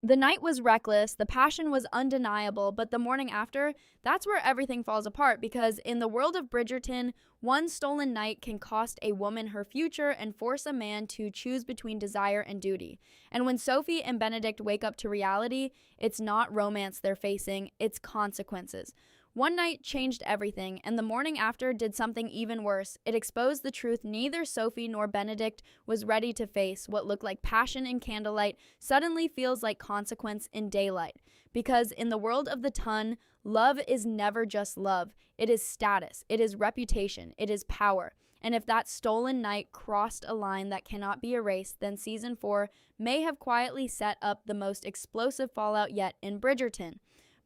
The night was reckless, the passion was undeniable, but the morning after, that's where everything falls apart because in the world of Bridgerton, one stolen night can cost a woman her future and force a man to choose between desire and duty. And when Sophie and Benedict wake up to reality, it's not romance they're facing, it's consequences. One night changed everything, and the morning after did something even worse. It exposed the truth neither Sophie nor Benedict was ready to face. What looked like passion in candlelight suddenly feels like consequence in daylight. Because in the world of the ton, love is never just love. It is status, it is reputation, it is power. And if that stolen night crossed a line that cannot be erased, then season 4 may have quietly set up the most explosive fallout yet in Bridgerton.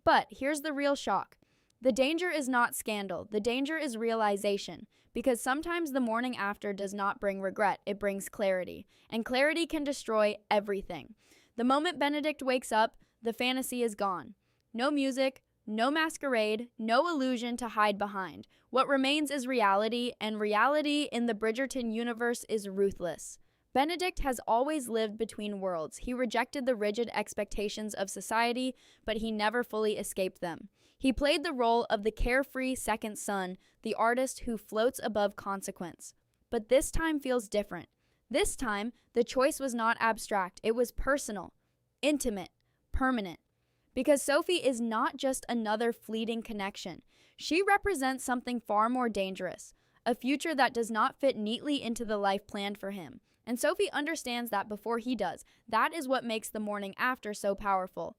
But here's the real shock. The danger is not scandal, the danger is realization, because sometimes the morning after does not bring regret, it brings clarity, and clarity can destroy everything. The moment Benedict wakes up, the fantasy is gone. No music, no masquerade, no illusion to hide behind. What remains is reality, and reality in the Bridgerton universe is ruthless. Benedict has always lived between worlds. He rejected the rigid expectations of society, but he never fully escaped them. He played the role of the carefree second son, the artist who floats above consequence. But this time feels different. This time, the choice was not abstract. It was personal, intimate, permanent. Because Sophie is not just another fleeting connection. She represents something far more dangerous, a future that does not fit neatly into the life planned for him. And Sophie understands that before he does. That is what makes the morning after so powerful.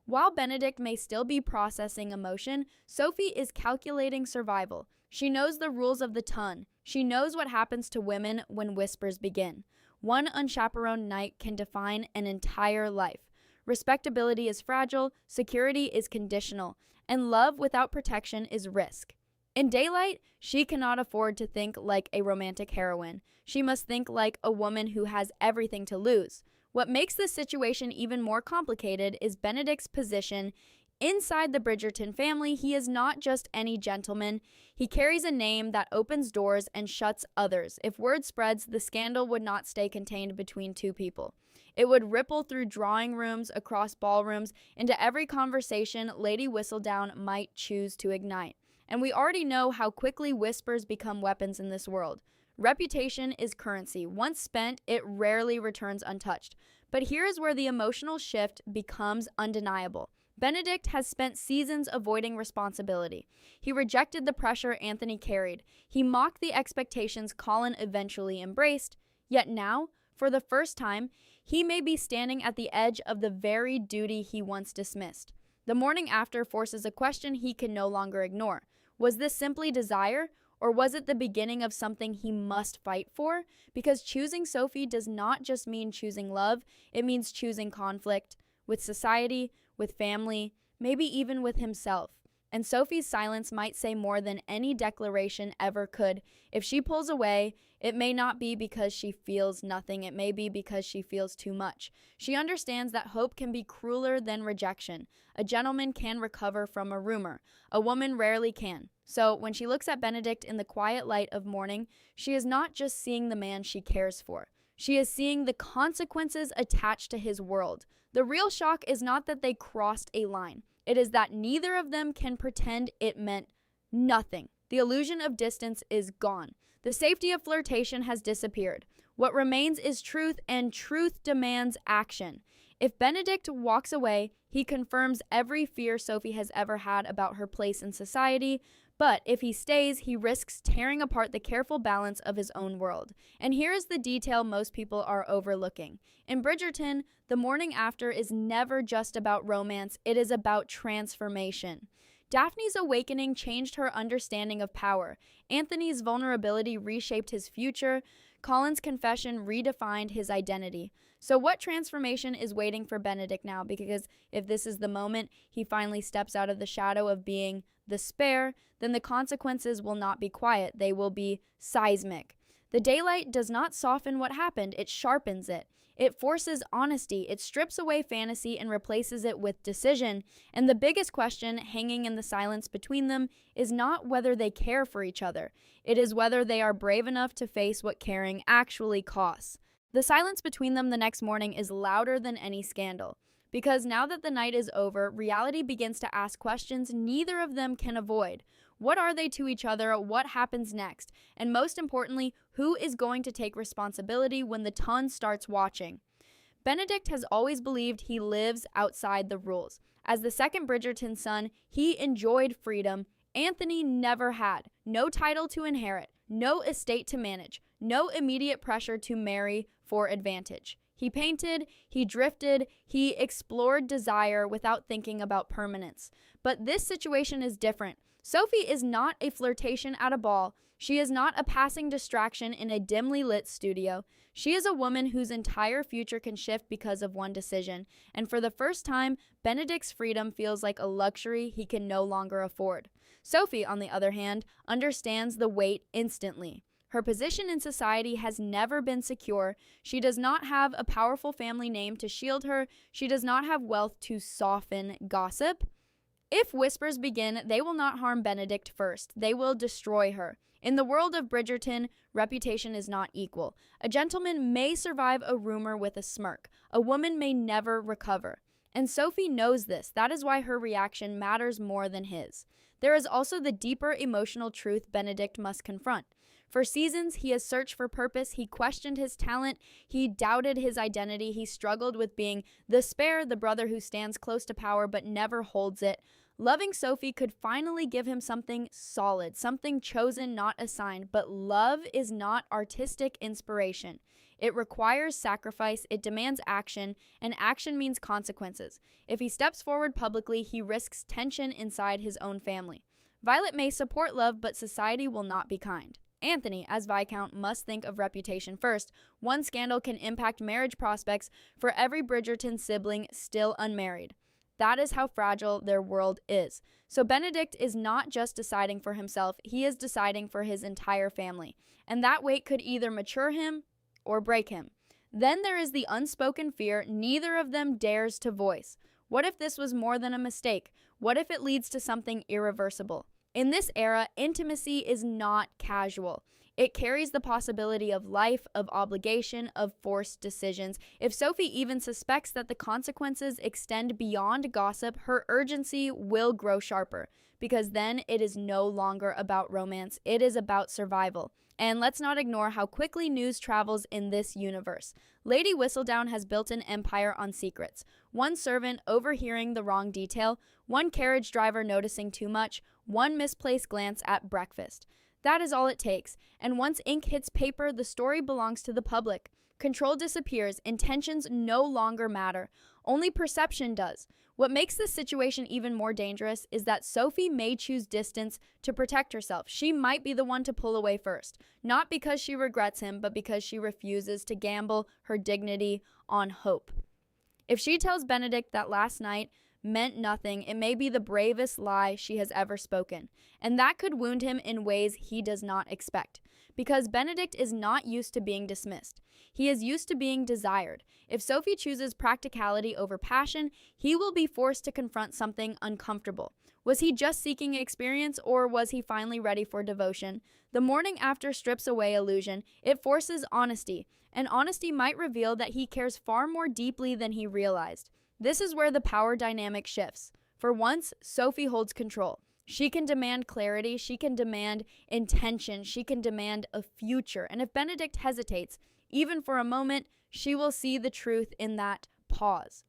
While Benedict may still be processing emotion, Sophie is calculating survival. She knows the rules of the ton. She knows what happens to women when whispers begin. One unchaperoned night can define an entire life. Respectability is fragile, security is conditional, and love without protection is risk. In daylight, she cannot afford to think like a romantic heroine. She must think like a woman who has everything to lose. What makes this situation even more complicated is Benedict's position. Inside the Bridgerton family, he is not just any gentleman. He carries a name that opens doors and shuts others. If word spreads, the scandal would not stay contained between two people. It would ripple through drawing rooms, across ballrooms, into every conversation Lady Whistledown might choose to ignite. And we already know how quickly whispers become weapons in this world. Reputation is currency. Once spent, it rarely returns untouched. But here is where the emotional shift becomes undeniable. Benedict has spent seasons avoiding responsibility. He rejected the pressure Anthony carried. He mocked the expectations Colin eventually embraced. Yet now, for the first time, he may be standing at the edge of the very duty he once dismissed. The morning after forces a question he can no longer ignore. Was this simply desire? Or was it the beginning of something he must fight for? Because choosing Sophie does not just mean choosing love, it means choosing conflict with society, with family, maybe even with himself. And Sophie's silence might say more than any declaration ever could. If she pulls away, it may not be because she feels nothing, it may be because she feels too much. She understands that hope can be crueler than rejection. A gentleman can recover from a rumor. A woman rarely can. So when she looks at Benedict in the quiet light of morning, she is not just seeing the man she cares for. She is seeing the consequences attached to his world. The real shock is not that they crossed a line. It is that neither of them can pretend it meant nothing. The illusion of distance is gone. The safety of flirtation has disappeared. What remains is truth, and truth demands action. If Benedict walks away, he confirms every fear Sophie has ever had about her place in society. But if he stays, he risks tearing apart the careful balance of his own world. And here is the detail most people are overlooking. In Bridgerton, the morning after is never just about romance, it is about transformation. Daphne's awakening changed her understanding of power. Anthony's vulnerability reshaped his future. Colin's confession redefined his identity. So what transformation is waiting for Benedict now? Because if this is the moment he finally steps out of the shadow of being the spare, then the consequences will not be quiet. They will be seismic. The daylight does not soften what happened, it sharpens it. It forces honesty, it strips away fantasy and replaces it with decision. And the biggest question hanging in the silence between them is not whether they care for each other. It is whether they are brave enough to face what caring actually costs. The silence between them the next morning is louder than any scandal. because now that the night is over, reality begins to ask questions neither of them can avoid. What are they to each other? What happens next? And most importantly, who is going to take responsibility when the ton starts watching? Benedict has always believed he lives outside the rules. As the second Bridgerton son, he enjoyed freedom. Anthony never had. No title to inherit, no estate to manage, no immediate pressure to marry for advantage. He painted, he drifted, he explored desire without thinking about permanence. But this situation is different. Sophie is not a flirtation at a ball. She is not a passing distraction in a dimly lit studio. She is a woman whose entire future can shift because of one decision. And for the first time, Benedict's freedom feels like a luxury he can no longer afford. Sophie, on the other hand, understands the weight instantly. Her position in society has never been secure. She does not have a powerful family name to shield her. She does not have wealth to soften gossip. If whispers begin, they will not harm Benedict first. They will destroy her. In the world of Bridgerton, reputation is not equal. A gentleman may survive a rumor with a smirk. A woman may never recover. And Sophie knows this. That is why her reaction matters more than his. There is also the deeper emotional truth Benedict must confront. For seasons, he has searched for purpose, he questioned his talent, he doubted his identity, he struggled with being the spare, the brother who stands close to power but never holds it. Loving Sophie could finally give him something solid, something chosen, not assigned, but love is not artistic inspiration. It requires sacrifice, it demands action, and action means consequences. If he steps forward publicly, he risks tension inside his own family. Violet may support love, but society will not be kind. Anthony, as Viscount, must think of reputation first. One scandal can impact marriage prospects for every Bridgerton sibling still unmarried. That is how fragile their world is. So Benedict is not just deciding for himself, he is deciding for his entire family. And that weight could either mature him or break him. Then there is the unspoken fear neither of them dares to voice. What if this was more than a mistake? What if it leads to something irreversible? In this era, intimacy is not casual. It carries the possibility of life, of obligation, of forced decisions. If Sophie even suspects that the consequences extend beyond gossip, her urgency will grow sharper, because then it is no longer about romance, it is about survival. And let's not ignore how quickly news travels in this universe. Lady Whistledown has built an empire on secrets. One servant overhearing the wrong detail, one carriage driver noticing too much, one misplaced glance at breakfast. That is all it takes. And once ink hits paper, the story belongs to the public. Control disappears. Intentions no longer matter. Only perception does. What makes this situation even more dangerous is that Sophie may choose distance to protect herself. She might be the one to pull away first, not because she regrets him, but because she refuses to gamble her dignity on hope. If she tells Benedict that last night meant nothing, it may be the bravest lie she has ever spoken, and that could wound him in ways he does not expect. Because Benedict is not used to being dismissed. He is used to being desired. If Sophie chooses practicality over passion, he will be forced to confront something uncomfortable. Was he just seeking experience, or was he finally ready for devotion? The morning after strips away illusion. It forces honesty, and honesty might reveal that he cares far more deeply than he realized. This is where the power dynamic shifts. For once, Sophie holds control. She can demand clarity, she can demand intention, she can demand a future. And if Benedict hesitates, even for a moment, she will see the truth in that pause.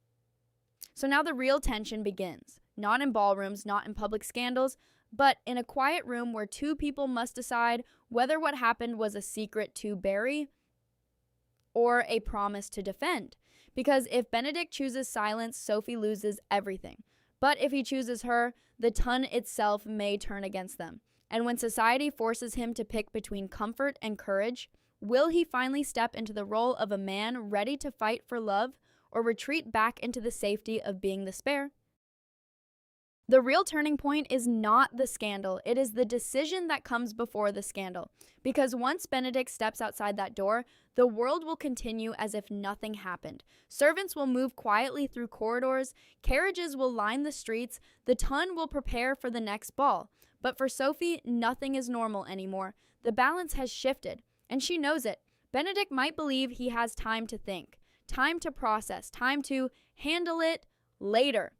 So now the real tension begins. Not in ballrooms, not in public scandals, but in a quiet room where two people must decide whether what happened was a secret to bury or a promise to defend. Because if Benedict chooses silence, Sophie loses everything. But if he chooses her, the ton itself may turn against them. And when society forces him to pick between comfort and courage, will he finally step into the role of a man ready to fight for love, or retreat back into the safety of being the spare? The real turning point is not the scandal. It is the decision that comes before the scandal. Because once Benedict steps outside that door, the world will continue as if nothing happened. Servants will move quietly through corridors, carriages will line the streets, the ton will prepare for the next ball. But for Sophie, nothing is normal anymore. The balance has shifted, and she knows it. Benedict might believe he has time to think, time to process, time to handle it later.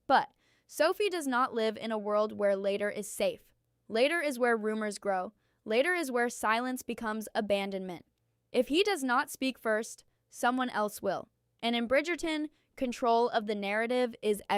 But Sophie does not live in a world where later is safe. Later is where rumors grow. Later is where silence becomes abandonment. If he does not speak first, someone else will. And in Bridgerton, control of the narrative is everything.